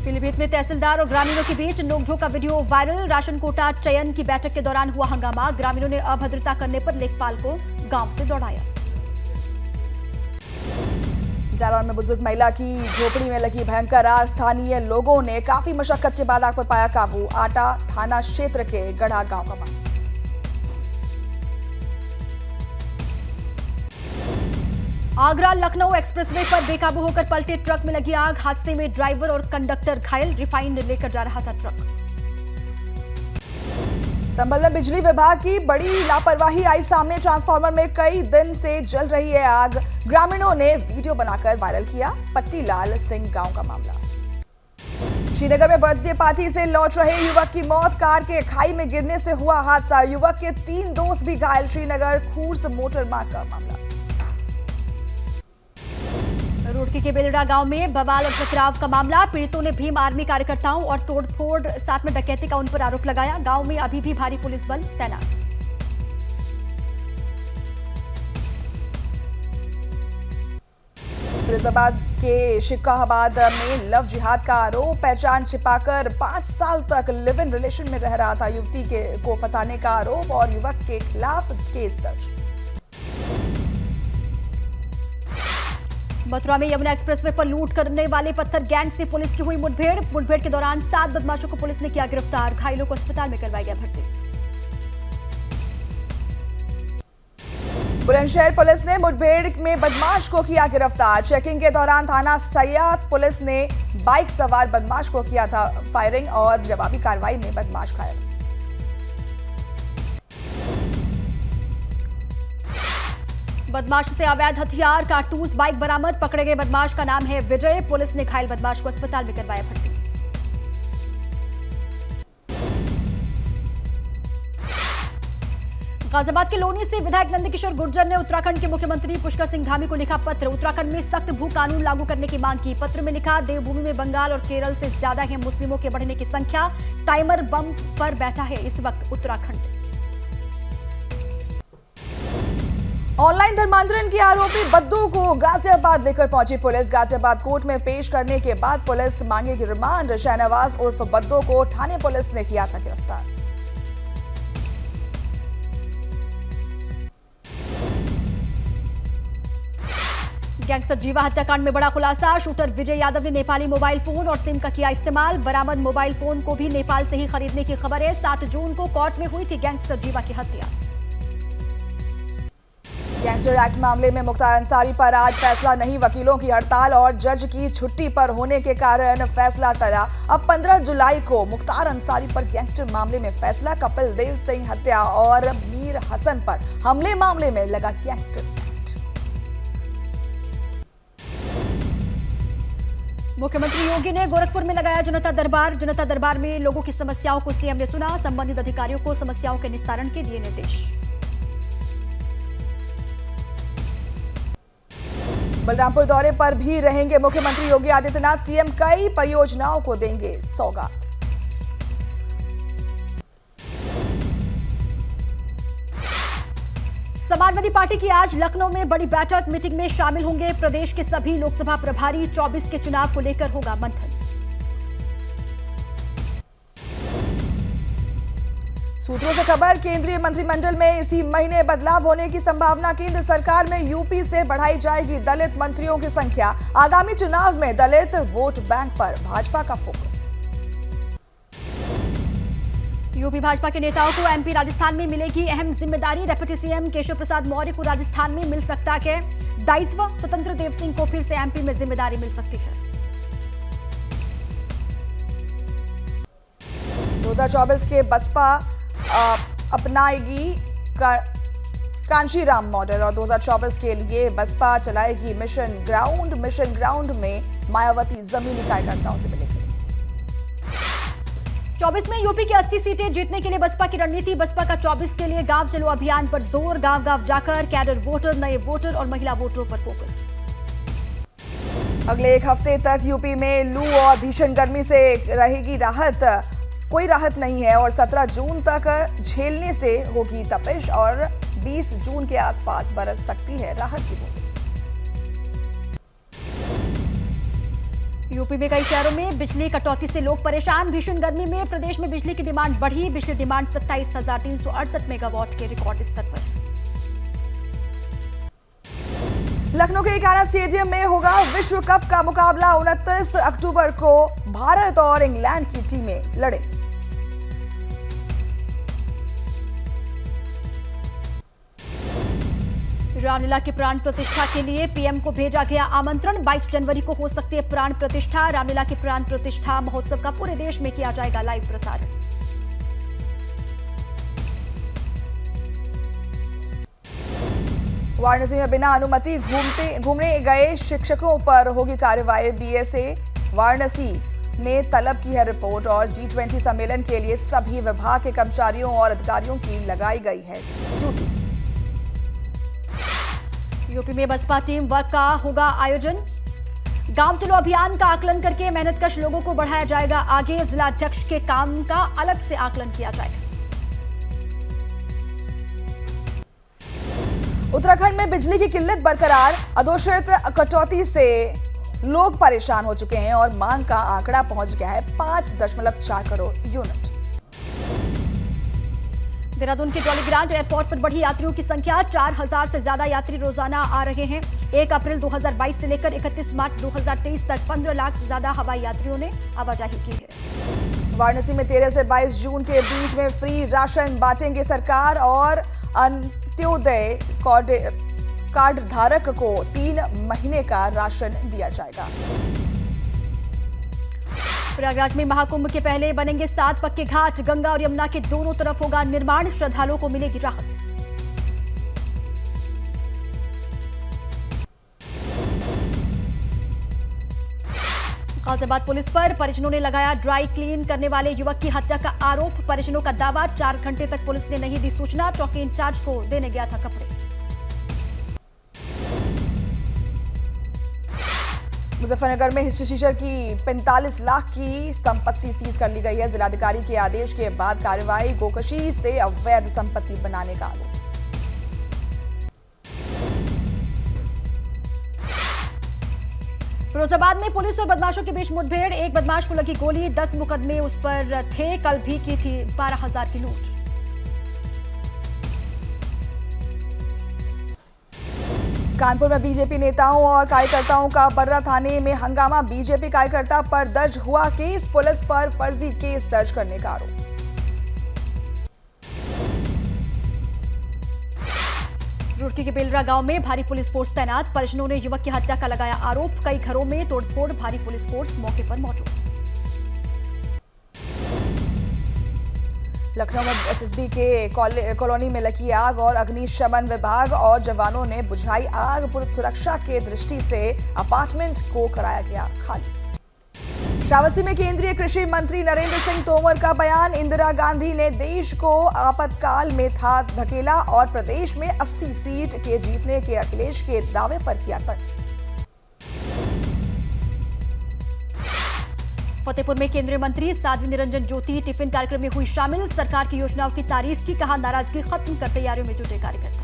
पीलीभीत में तहसीलदार और ग्रामीणों के बीच नोकझोंक का वीडियो वायरल। राशन कोटा चयन की बैठक के दौरान हुआ हंगामा। ग्रामीणों ने अभद्रता करने पर लेखपाल को गांव से दौड़ाया। जालौन में बुजुर्ग महिला की झोपड़ी में लगी भयंकर आग। स्थानीय लोगों ने काफी मशक्कत के बाद आग पर पाया काबू। आटा थाना क्षेत्र के गढ़ा गांव का मामला। आगरा लखनऊ एक्सप्रेसवे पर बेकाबू होकर पलटे ट्रक में लगी आग। हादसे में ड्राइवर और कंडक्टर घायल। रिफाइंड लेकर जा रहा था ट्रक। संभल में बिजली विभाग की बड़ी लापरवाही आई सामने। ट्रांसफार्मर में कई दिन से जल रही है आग। ग्रामीणों ने वीडियो बनाकर वायरल किया। पट्टीलाल सिंह गांव का मामला। श्रीनगर में बर्थडे पार्टी से लौट रहे युवक की मौत। कार के खाई में गिरने से हुआ हादसा। युवक के 3 दोस्त भी घायल। श्रीनगर खूर्स मोटर मार्ग का मामला। रुड़की के बेलड़ा गांव में बवाल और टकराव का मामला। पीड़ितों ने भीम आर्मी कार्यकर्ताओं और तोड़फोड़ साथ में डकैती का उन पर आरोप लगाया। गांव में अभी भी भारी पुलिस बल तैनात। फिरोजाबाद के शिकाहाबाद में लव जिहाद का आरोप। पहचान छिपाकर 5 साल तक लिव इन रिलेशन में रह रहा था। युवती को फंसाने का आरोप और युवक के खिलाफ केस दर्ज। मथुरा में यमुना एक्सप्रेसवे पर लूट करने वाले पत्थर गैंग से पुलिस की हुई मुठभेड़ के दौरान 7 बदमाशों को पुलिस ने किया गिरफ्तार। घायलों को अस्पताल में करवाया गया भर्ती। बुलंदशहर पुलिस ने मुठभेड़ में बदमाश को किया गिरफ्तार। चेकिंग के दौरान थाना सयात पुलिस ने बाइक सवार बदमाश को किया था फायरिंग और जवाबी कार्रवाई में बदमाश घायल। बदमाश से अवैध हथियार कारतूस बाइक बरामद। पकड़े गए बदमाश का नाम है विजय। पुलिस ने घायल बदमाश को अस्पताल में करवाया भर्ती। गाजियाबाद के लोनी से विधायक नंदकिशोर गुर्जर ने उत्तराखंड के मुख्यमंत्री पुष्कर सिंह धामी को लिखा पत्र। उत्तराखंड में सख्त भू कानून लागू करने की मांग की। पत्र में लिखा, देवभूमि में बंगाल और केरल से ज्यादा है मुस्लिमों के बढ़ने की संख्या। टाइमर बम पर बैठा है इस वक्त उत्तराखंड। ऑनलाइन धर्मांतरण के आरोपी बद्दू को गाजियाबाद लेकर पहुंची पुलिस। गाजियाबाद कोर्ट में पेश करने के बाद पुलिस मांगेगी रिमांड। शहनवाज उर्फ बद्दू को थाने पुलिस ने किया था गिरफ्तार। गैंगस्टर जीवा हत्याकांड में बड़ा खुलासा। शूटर विजय यादव ने नेपाली मोबाइल फोन और सिम का किया इस्तेमाल। बरामद मोबाइल फोन को भी नेपाल से ही खरीदने की खबर है। 7 जून को कोर्ट में हुई थी गैंगस्टर जीवा की हत्या। गैंगस्टर एक्ट मामले में मुख्तार अंसारी पर आज फैसला नहीं। वकीलों की हड़ताल और जज की छुट्टी पर होने के कारण फैसला टला। अब 15 जुलाई को मुख्तार अंसारी पर गैंगस्टर मामले में फैसला। कपिल देव सिंह हत्या और मीर हसन पर हमले मामले में लगा गैंगस्टर एक्ट। मुख्यमंत्री योगी ने गोरखपुर में लगाया जनता दरबार। जनता दरबार में लोगों की समस्याओं को सीएम ने सुना। संबंधित अधिकारियों को समस्याओं के निस्तारण के दिए निर्देश। बलरामपुर दौरे पर भी रहेंगे मुख्यमंत्री योगी आदित्यनाथ। सीएम कई परियोजनाओं को देंगे सौगात। समाजवादी पार्टी की आज लखनऊ में बड़ी बैठक। मीटिंग में शामिल होंगे प्रदेश के सभी लोकसभा प्रभारी। 24 के चुनाव को लेकर होगा मंथन। सूत्रों से खबर, केंद्रीय मंत्रिमंडल में इसी महीने बदलाव होने की संभावना। केंद्र सरकार में यूपी से बढ़ाई जाएगी दलित मंत्रियों की संख्या। आगामी चुनाव में दलित वोट बैंक पर भाजपा का फोकस। यूपी भाजपा के नेताओं को एमपी राजस्थान में मिलेगी अहम जिम्मेदारी। डिप्टी सीएम केशव प्रसाद मौर्य को राजस्थान में मिल सकता है दायित्व। स्वतंत्र देव सिंह को फिर से एमपी में जिम्मेदारी मिल सकती है। 2024 के बसपा अपनाएगी कांशीराम मॉडल और 2024 के लिए बसपा चलाएगी मिशन ग्राउंड। मिशन ग्राउंड में मायावती जमीनी कार्यकर्ताओं से मिलेगी। 24 में यूपी की 80 सीटें जीतने के लिए बसपा की रणनीति। बसपा का 24 के लिए गांव चलो अभियान पर जोर। गांव-गांव जाकर कैडर वोटर, नए वोटर और महिला वोटरों पर फोकस। अगले 1 हफ्ते तक यूपी में लू और भीषण गर्मी से रहेगी राहत। कोई राहत नहीं है और 17 जून तक झेलने से होगी तपिश और 20 जून के आसपास बरस सकती है राहत की बूंदें। यूपी में कई शहरों में बिजली कटौती से लोग परेशान। भीषण गर्मी में प्रदेश में बिजली की डिमांड बढ़ी। बिजली डिमांड 27,368 मेगावाट के रिकॉर्ड स्तर पर। लखनऊ के इकाना स्टेडियम में होगा विश्व कप का मुकाबला। 29 अक्टूबर को भारत और इंग्लैंड की टीमें लड़ेंगी। रामलीला की प्राण प्रतिष्ठा के लिए पीएम को भेजा गया आमंत्रण। 22 जनवरी को हो सकती है प्राण प्रतिष्ठा। रामलीला की प्राण प्रतिष्ठा महोत्सव का पूरे देश में किया जाएगा लाइव प्रसारण। वाराणसी में बिना अनुमति घूमने गए शिक्षकों पर होगी कार्रवाई। बीएसए वाराणसी ने तलब की है रिपोर्ट और G20 सम्मेलन के लिए सभी विभाग के कर्मचारियों और अधिकारियों की लगाई गई है ड्यूटी। यूपी में बसपा टीम वर्क का होगा आयोजन। गांव चलो अभियान का आकलन करके मेहनतकश लोगों को बढ़ाया जाएगा आगे। जिला अध्यक्ष के काम का अलग से आकलन किया जाएगा। उत्तराखंड में बिजली की किल्लत बरकरार। अघोषित कटौती से लोग परेशान हो चुके हैं और मांग का आंकड़ा पहुंच गया है 5.4 करोड़ यूनिट। देहरादून के जॉलीग्रांट एयरपोर्ट पर बढ़ी यात्रियों की संख्या। 4,000 से ज्यादा यात्री रोजाना आ रहे हैं। 1 अप्रैल 2022 से लेकर 31 मार्च 2023 तक 15 लाख से ज्यादा हवाई यात्रियों ने आवाजाही की है। वाराणसी में 13 से 22 जून के बीच में फ्री राशन बांटेंगे सरकार और अंत्योदय कार्ड धारक को 3 महीने का राशन दिया जाएगा। प्रयागराज में महाकुंभ के पहले बनेंगे 7 पक्के घाट। गंगा और यमुना के दोनों तरफ होगा निर्माण। श्रद्धालुओं को मिलेगी राहत। गाजियाबाद पुलिस पर परिजनों ने लगाया ड्राई क्लीन करने वाले युवक की हत्या का आरोप। परिजनों का दावा 4 घंटे तक पुलिस ने नहीं दी सूचना। चौकी इंचार्ज को देने गया था कपड़े। मुजफ्फरनगर में हिस्ट्री शीशर की 45 लाख की संपत्ति सीज कर ली गई है। जिलाधिकारी के आदेश के बाद कार्रवाई। गोकशी से अवैध संपत्ति बनाने का आरोप। फिरोजाबाद में पुलिस और बदमाशों के बीच मुठभेड़। एक बदमाश को लगी गोली। 10 मुकदमे उस पर थे। कल भी की थी 12,000 की लूट। कानपुर में बीजेपी नेताओं और कार्यकर्ताओं का बर्रा थाने में हंगामा। बीजेपी कार्यकर्ता पर दर्ज हुआ केस। पुलिस पर फर्जी केस दर्ज करने का आरोप। रुड़की के बेलरा गांव में भारी पुलिस फोर्स तैनात। परिजनों ने युवक की हत्या का लगाया आरोप। कई घरों में तोड़फोड़। भारी पुलिस फोर्स मौके पर मौजूद। लखनऊ में एसएसबी के कॉलोनी में लगी आग और अग्निशमन विभाग और जवानों ने बुझाई आग। पुलिस सुरक्षा के दृष्टि से अपार्टमेंट को कराया गया खाली। श्रावस्ती में केंद्रीय कृषि मंत्री नरेंद्र सिंह तोमर का बयान। इंदिरा गांधी ने देश को आपातकाल में था धकेला और प्रदेश में 80 सीट के जीतने के अखिलेश के दावे पर किया तंज। फतेहपुर में केंद्रीय मंत्री साध्वी निरंजन ज्योति टिफिन कार्यक्रम में हुई शामिल। सरकार की योजनाओं की तारीफ की। कहा नाराजगी खत्म कर तैयारियों में जुटे कार्यकर्ता।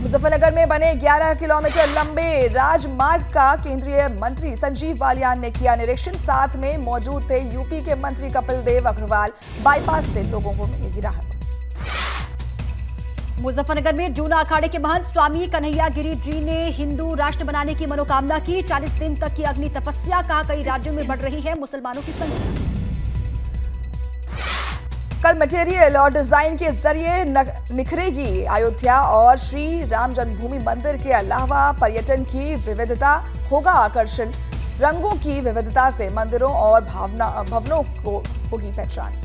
मुजफ्फरनगर में बने 11 किलोमीटर लंबे राजमार्ग का केंद्रीय मंत्री संजीव बालियान ने किया निरीक्षण। साथ में मौजूद थे यूपी के मंत्री कपिल देव अग्रवाल। बाईपास से लोगों को मिलेगी राहत। मुजफ्फरनगर में जूना अखाड़े के महंत स्वामी कन्हैया गिरी जी ने हिंदू राष्ट्र बनाने की मनोकामना की। 40 दिन तक की अग्नि तपस्या। कहा कई राज्यों में बढ़ रही है मुसलमानों की संख्या। कल मटेरियल और डिजाइन के जरिए निखरेगी अयोध्या और श्री राम जन्मभूमि मंदिर के अलावा पर्यटन की विविधता होगा आकर्षण। रंगों की विविधता से मंदिरों और भवनों को होगी पहचान।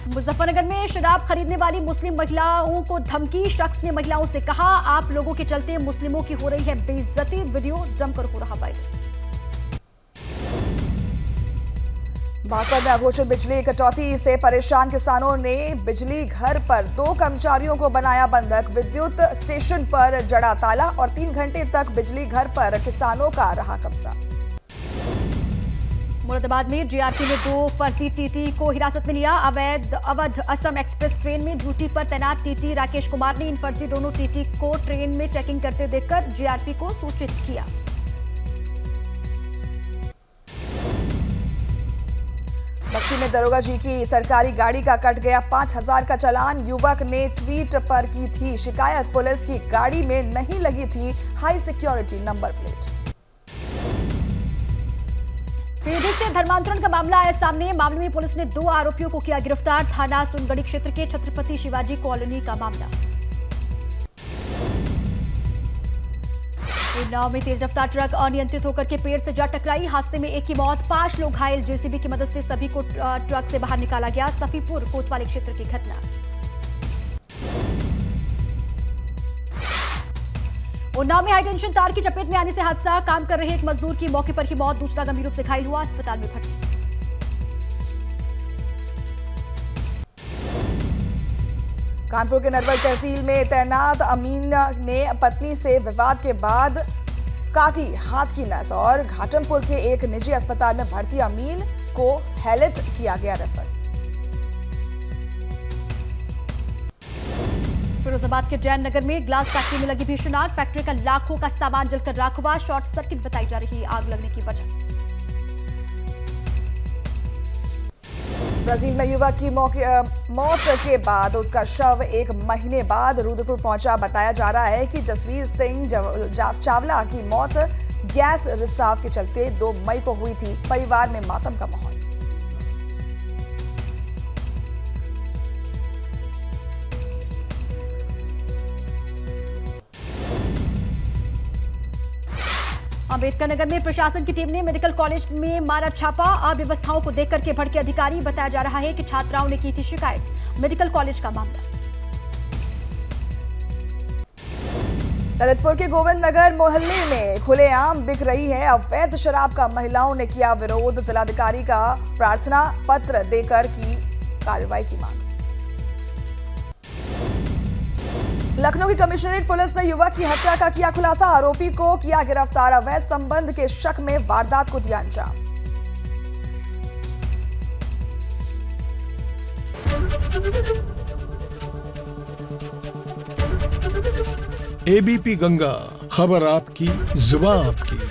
मुजफ्फरनगर में शराब खरीदने वाली मुस्लिम महिलाओं को धमकी। शख्स ने महिलाओं से कहा आप लोगों के चलते मुस्लिमों की हो रही है बेइज्जती। वीडियो जमकर हो रहा वायरल। बागपत में अघोषित बिजली कटौती से परेशान किसानों ने बिजली घर पर 2 कर्मचारियों को बनाया बंधक। विद्युत स्टेशन पर जड़ा ताला और 3 घंटे तक बिजली घर पर किसानों का रहा कब्जा। मुरादाबाद में जीआरपी ने 2 फर्जी टीटी को हिरासत में लिया। अवध असम एक्सप्रेस ट्रेन में ड्यूटी पर तैनात टीटी राकेश कुमार ने इन फर्जी दोनों टीटी को ट्रेन में चेकिंग करते देखकर जीआरपी को सूचित किया। बस्ती में दरोगा जी की सरकारी गाड़ी का कट गया 5,000 का चालान। युवक ने ट्वीट पर की थी शिकायत। पुलिस की गाड़ी में नहीं लगी थी हाई सिक्योरिटी नंबर प्लेट। पीड़ित से धर्मांतरण का मामला आया सामने। मामले में पुलिस ने 2 आरोपियों को किया गिरफ्तार। थाना सुनगढ़ी क्षेत्र के छत्रपति शिवाजी कॉलोनी का मामला। उन्नाव में तेज रफ्तार ट्रक अनियंत्रित होकर के पेड़ से जा टकराई। हादसे में एक की मौत, 5 लोग घायल। जेसीबी की मदद से सभी को ट्रक से बाहर निकाला गया। सफीपुर कोतवाली क्षेत्र की घटना। उन्नाव में हाईटेंशन तार की चपेट में आने से हादसा। काम कर रहे एक मजदूर की मौके पर ही मौत, दूसरा गंभीर रूप से घायल हुआ, अस्पताल में भर्ती। कानपुर के नरवल तहसील में तैनात अमीन ने पत्नी से विवाद के बाद काटी हाथ की नस और घाटमपुर के एक निजी अस्पताल में भर्ती अमीन को हैलेट किया गया रेफर। फिरोजाबाद के जैन नगर में ग्लास फैक्ट्री में लगी भीषण आग। फैक्ट्री का लाखों का सामान जलकर राख हुआ। शॉर्ट सर्किट बताई जा रही आग लगने की वजह। ब्राजील में युवक की मौत के बाद उसका शव 1 महीने बाद रुद्रपुर पहुंचा। बताया जा रहा है कि जसवीर सिंह चावला की मौत गैस रिसाव के चलते 2 मई को हुई थी। परिवार में मातम का माहौल। अंबेडकर नगर में प्रशासन की टीम ने मेडिकल कॉलेज में मारा छापा। अव्यवस्थाओं को देखकर के भड़के अधिकारी। बताया जा रहा है कि छात्राओं ने की थी शिकायत। मेडिकल कॉलेज का मामला। ललितपुर के गोविंद नगर मोहल्ले में खुलेआम बिक रही है अवैध शराब का। महिलाओं ने किया विरोध। जिलाधिकारी का प्रार्थना पत्र देकर की कार्रवाई की मांग। लखनऊ की कमिश्नरेट पुलिस ने युवक की हत्या का किया खुलासा। आरोपी को किया गिरफ्तार। अवैध संबंध के शक में वारदात को दिया अंजाम। एबीपी गंगा, खबर आपकी, जुबान आपकी।